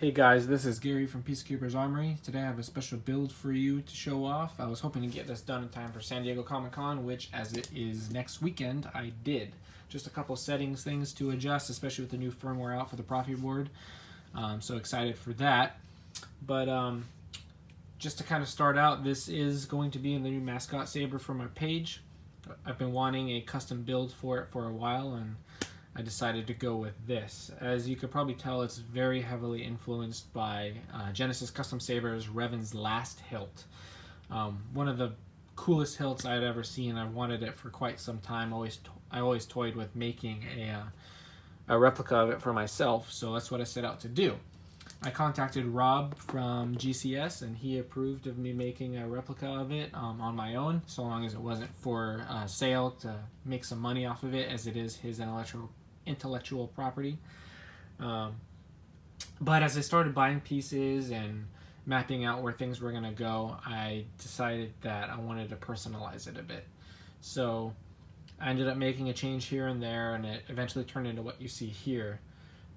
Hey guys, this is Gary from Peacekeeper's Armory. Today I have a special build for you to show off. I was hoping to get this done in time for San Diego Comic-Con, which as it is next weekend, I did. Just a couple settings things to adjust, especially with the new firmware out for the proffieboard. So excited for that. But just to kind of start out, this is going to be in the new mascot saber for my page. I've been wanting a custom build for it for a while, and I decided to go with this. As you could probably tell, it's very heavily influenced by Genesis Custom Sabers Revan's last hilt. One of the coolest hilts I had ever seen. I've wanted it for quite some time. I always toyed with making a replica of it for myself, so that's what I set out to do. I contacted Rob from GCS, and he approved of me making a replica of it on my own, so long as it wasn't for sale to make some money off of it, as it is his intellectual property. But as I started buying pieces and mapping out where things were going to go, I decided that I wanted to personalize it a bit. So I ended up making a change here and there, and it eventually turned into what you see here.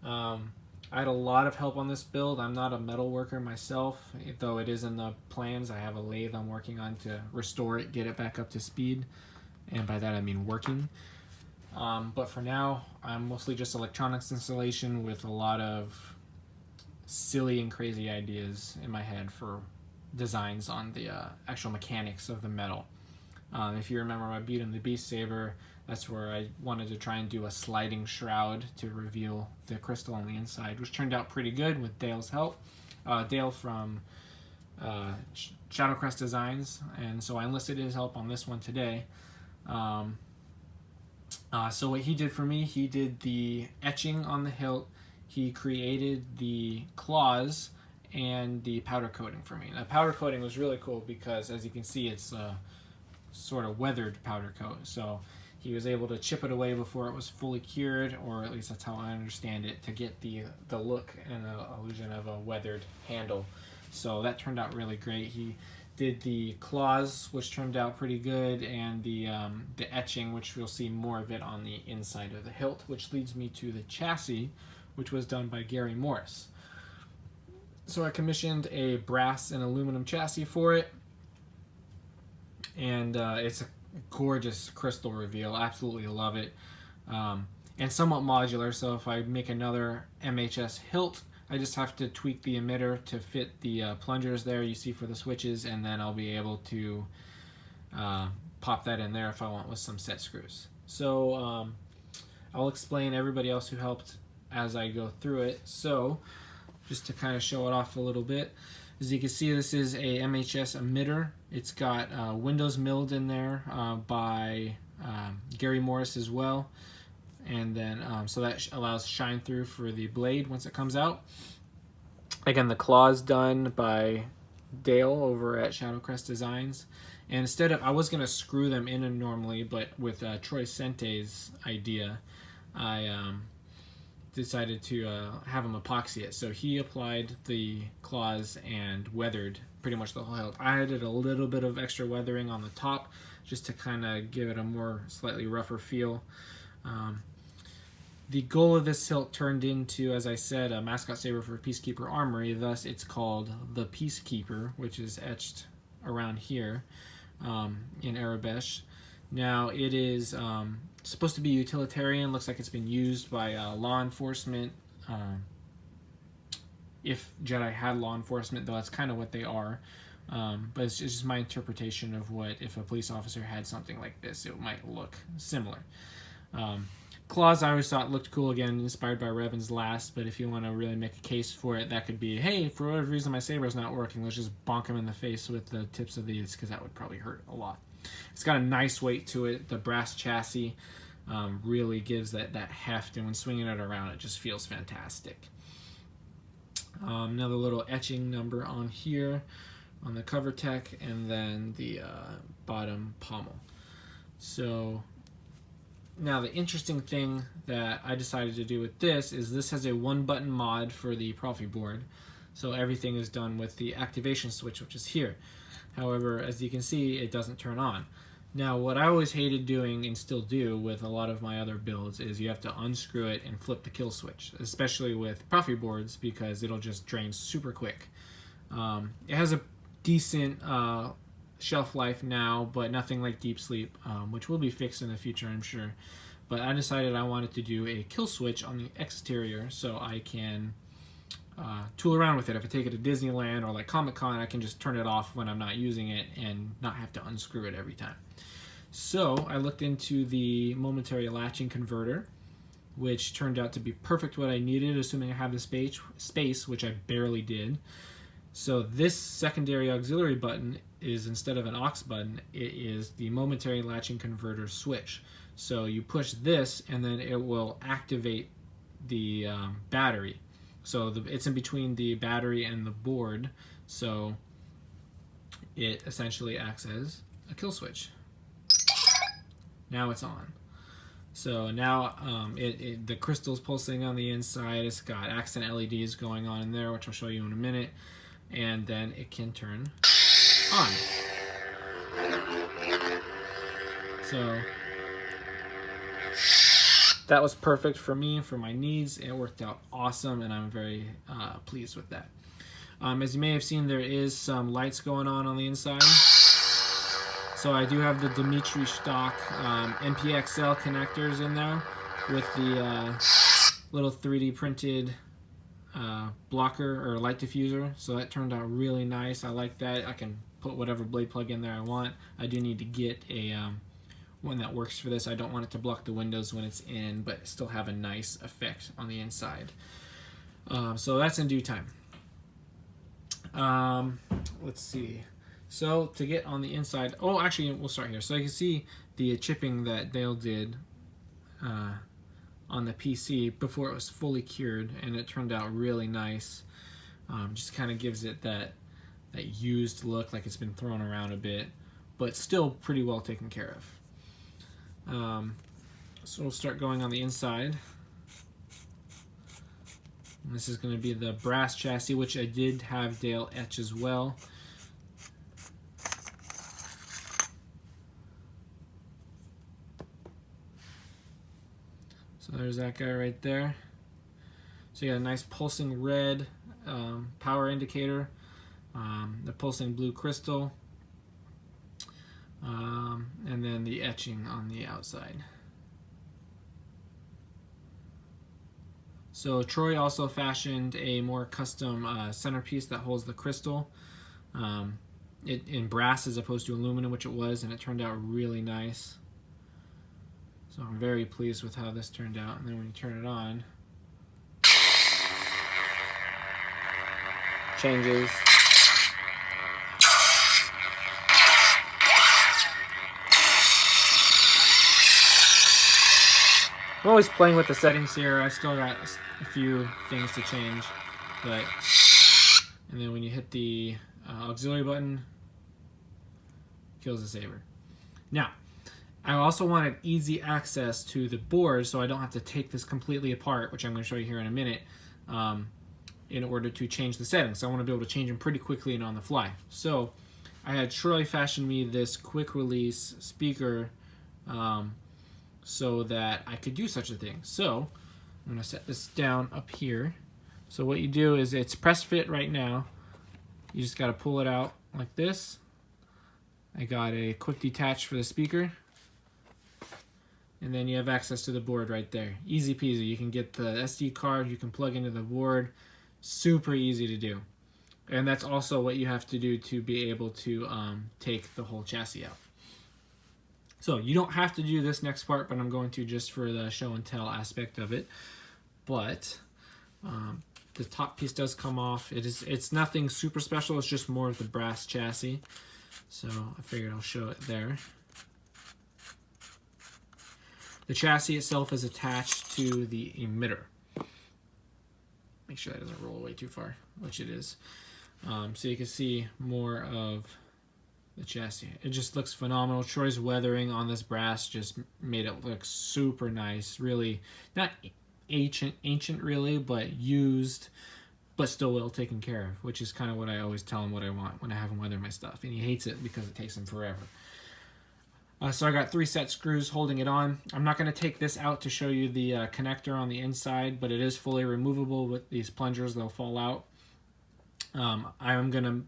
I had a lot of help on this build. I'm not a metal worker myself, though it is in the plans. I have a lathe I'm working on to restore it, get it back up to speed, and by that I mean working. But for now, I'm mostly just electronics installation with a lot of silly and crazy ideas in my head for designs on the actual mechanics of the metal. If you remember my Beauty and the Beast saber, that's where I wanted to try and do a sliding shroud to reveal the crystal on the inside, which turned out pretty good with Dale's help. Dale from Shadowcrest Designs, and so I enlisted his help on this one today. So what he did for me, he did the etching on the hilt, he created the claws, and the powder coating for me. Now, powder coating was really cool because, as you can see, it's a sort of weathered powder coat. So he was able to chip it away before it was fully cured, or at least that's how I understand it, to get the look and the illusion of a weathered handle. So that turned out really great. He did the claws, which turned out pretty good, and the etching, which we'll see more of it on the inside of the hilt, which leads me to the chassis, which was done by Gary Morris. So I commissioned a brass and aluminum chassis for it, and it's a gorgeous crystal reveal. Absolutely love it. And somewhat modular, so if I make another MHS hilt, I just have to tweak the emitter to fit the plungers there you see for the switches, and then I'll be able to pop that in there if I want with some set screws. So I'll explain everybody else who helped as I go through it. So just to kind of show it off a little bit, as you can see, this is a MHS emitter. It's got windows milled in there by Gary Morris as well. And then so that allows shine through for the blade once it comes out. Again, the claws done by Dale over at Shadowcrest Designs. And instead of, I was going to screw them in normally, but with Troy Sente's idea, I decided to have him epoxy it. So he applied the claws and weathered pretty much the whole hilt. I added a little bit of extra weathering on the top just to kind of give it a more slightly rougher feel. The goal of this hilt turned into, as I said, a mascot saber for Peacekeeper Armory. Thus, it's called the Peacekeeper, which is etched around here in Arabesh. Now, it is supposed to be utilitarian. Looks like it's been used by law enforcement. If Jedi had law enforcement, though that's kind of what they are. But it's just my interpretation of what, if a police officer had something like this, it might look similar. Claws I always thought looked cool, again, inspired by Revan's last, but if you want to really make a case for it, that could be, hey, for whatever reason my saber's not working, let's just bonk him in the face with the tips of these, because that would probably hurt a lot. It's got a nice weight to it. The brass chassis really gives that heft, and when swinging it around, it just feels fantastic. Another little etching number on here, on the cover tech, and then the bottom pommel. So now the interesting thing that I decided to do with this is this has a one-button mod for the proffieboard, so everything is done with the activation switch, which is here. However, as you can see, it doesn't turn on. Now, what I always hated doing and still do with a lot of my other builds is you have to unscrew it and flip the kill switch, especially with proffieboards because it'll just drain super quick. It has a decent shelf life now, but nothing like deep sleep, which will be fixed in the future, I'm sure. But I decided I wanted to do a kill switch on the exterior so I can tool around with it. If I take it to Disneyland or like Comic-Con, I can just turn it off when I'm not using it and not have to unscrew it every time. So I looked into the momentary latching converter, which turned out to be perfect what I needed, assuming I have the space, which I barely did. So this secondary auxiliary button is, instead of an aux button, it is the momentary latching converter switch. So you push this and then it will activate the battery. So it's in between the battery and the board, so it essentially acts as a kill switch. Now it's on. So now the crystal's pulsing on the inside. It's got accent LEDs going on in there, which I'll show you in a minute. And then it can turn on. So that was perfect for me, for my needs. It worked out awesome, and I'm very pleased with that. As you may have seen, there is some lights going on the inside. So I do have the Dimitri Shtok NPXL connectors in there with the little 3D printed blocker or light diffuser. So that turned out really nice. I like that. I can put whatever blade plug in there I want. I do need to get a one that works for this. I don't want it to block the windows when it's in, but still have a nice effect on the inside. So that's in due time. Let's see. So to get on the inside, oh, actually, we'll start here. So you can see the chipping that Dale did on the PC before it was fully cured, and it turned out really nice. Just kind of gives it that used look, like it's been thrown around a bit, but still pretty well taken care of. So we'll start going on the inside. And this is going to be the brass chassis, which I did have Dale etch as well. So there's that guy right there. So you got a nice pulsing red power indicator, the pulsing blue crystal, and then the etching on the outside. So Troy also fashioned a more custom centerpiece that holds the crystal in brass as opposed to aluminum, which it was, and it turned out really nice. So I'm very pleased with how this turned out. And then when you turn it on, changes. I'm always playing with the settings here. I still got a few things to change, but and then when you hit the auxiliary button, kills the saber. Now, I also wanted easy access to the board, so I don't have to take this completely apart, which I'm going to show you here in a minute, in order to change the settings. So I want to be able to change them pretty quickly and on the fly. So I had Troy fashion me this quick release speaker so that I could do such a thing. So I'm going to set this down up here. So what you do is, it's press fit right now. You just got to pull it out like this. I got a quick detach for the speaker. And then you have access to the board right there. Easy peasy. You can get the SD card, you can plug into the board. Super easy to do. And that's also what you have to do to be able to take the whole chassis out. So you don't have to do this next part, but I'm going to just for the show and tell aspect of it. But the top piece does come off. It's nothing super special. It's just more of the brass chassis. So I figured I'll show it there. The chassis itself is attached to the emitter. Make sure that doesn't roll away too far, which it is. So you can see more of the chassis. It just looks phenomenal. Troy's weathering on this brass just made it look super nice. Really, not ancient really, but used, but still well taken care of, which is kind of what I always tell him what I want when I have him weather my stuff. And he hates it because it takes him forever. So I got 3 set screws holding it on. I'm not going to take this out to show you the connector on the inside, but it is fully removable with these plungers. They'll fall out. I'm going to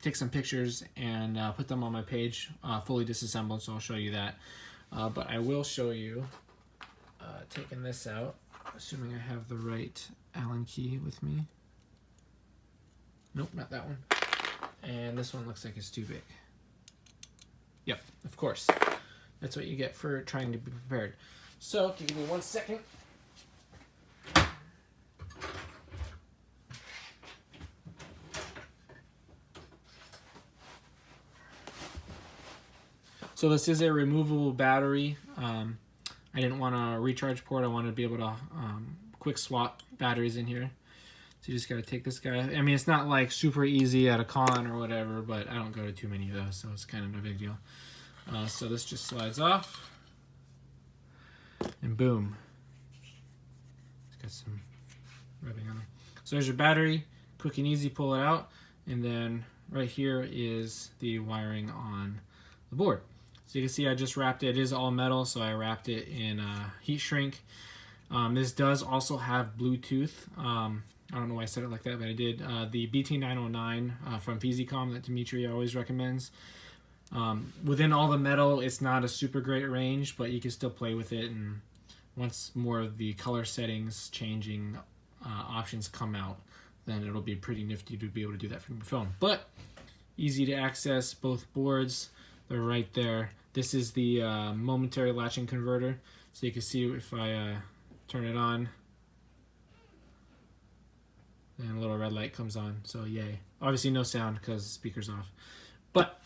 take some pictures and put them on my page, fully disassembled, so I'll show you that. But I will show you taking this out, assuming I have the right Allen key with me. Nope, not that one. And this one looks like it's too big. Yep, of course. That's what you get for trying to be prepared. So, give me 1 second. So this is a removable battery. I didn't want a recharge port. I wanted to be able to quick swap batteries in here. So you just got to take this guy. I mean, it's not like super easy at a con or whatever, but I don't go to too many of those, so it's kind of no big deal. So this just slides off, and boom. It's got some rubbing on there. So there's your battery. Quick and easy, pull it out. And then right here is the wiring on the board. So you can see I just wrapped it. It is all metal, so I wrapped it in heat shrink. This does also have Bluetooth. I don't know why I said it like that, but I did. The BT909 from PZCom that Dimitri always recommends. Within all the metal, it's not a super great range, but you can still play with it. And once more of the color settings changing options come out, then it'll be pretty nifty to be able to do that from your phone. But easy to access both boards. They're right there. This is the momentary latching converter. So you can see if I turn it on, and a little red light comes on, so yay. Obviously no sound because the speaker's off. But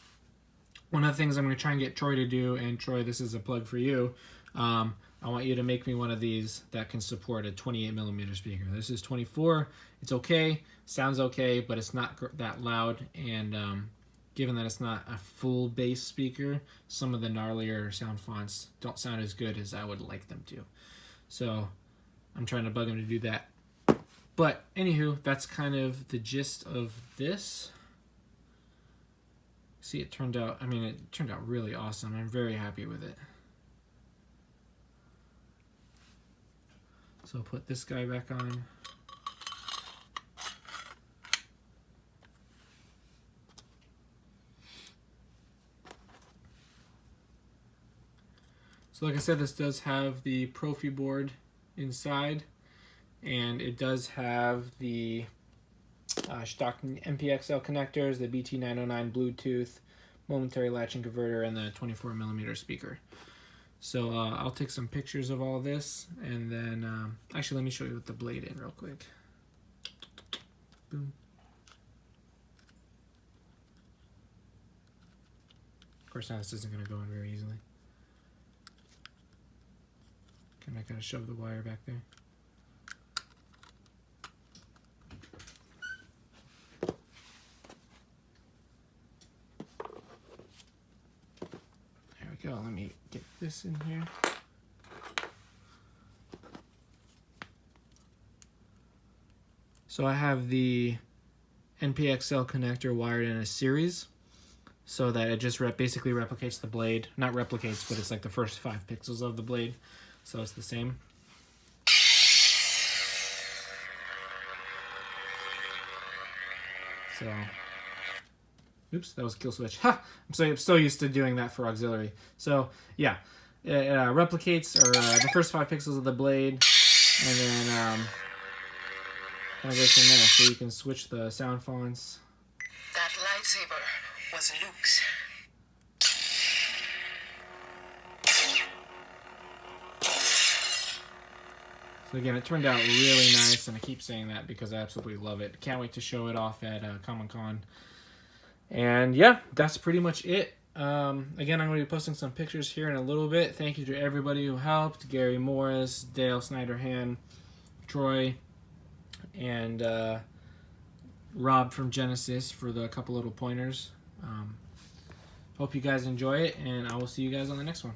one of the things I'm going to try and get Troy to do, and Troy, this is a plug for you, I want you to make me one of these that can support a 28mm speaker. This is 24. It's okay, sounds okay, but it's not that loud, and given that it's not a full bass speaker, some of the gnarlier sound fonts don't sound as good as I would like them to. So I'm trying to bug him to do that. But anywho, that's kind of the gist of this. See, it turned out really awesome. I'm very happy with it. So I'll put this guy back on. So like I said, this does have the proffieboard inside, and it does have the Shtok NPXL connectors, the BT909 Bluetooth, momentary latching converter, and the 24mm speaker. So I'll take some pictures of all this, and then actually let me show you with the blade in real quick. Boom. Of course, now this isn't going to go in very easily. I gotta shove the wire back there. There we go. Let me get this in here. So I have the NPXL connector wired in a series so that it just basically replicates the blade. Not replicates, but it's like the first 5 pixels of the blade. So it's the same. So, oops, that was kill switch. Ha! I'm so used to doing that for auxiliary. So yeah, it replicates the first 5 pixels of the blade, and then kind of goes from there. So you can switch the sound fonts. That lightsaber was Luke's. So again, it turned out really nice, and I keep saying that because I absolutely love it. Can't wait to show it off at Comic-Con. And yeah, that's pretty much it. Again, I'm going to be posting some pictures here in a little bit. Thank you to everybody who helped. Gary Morris, Dale Snyderhan, Troy, and Rob from Genesis for the couple little pointers. Hope you guys enjoy it, and I will see you guys on the next one.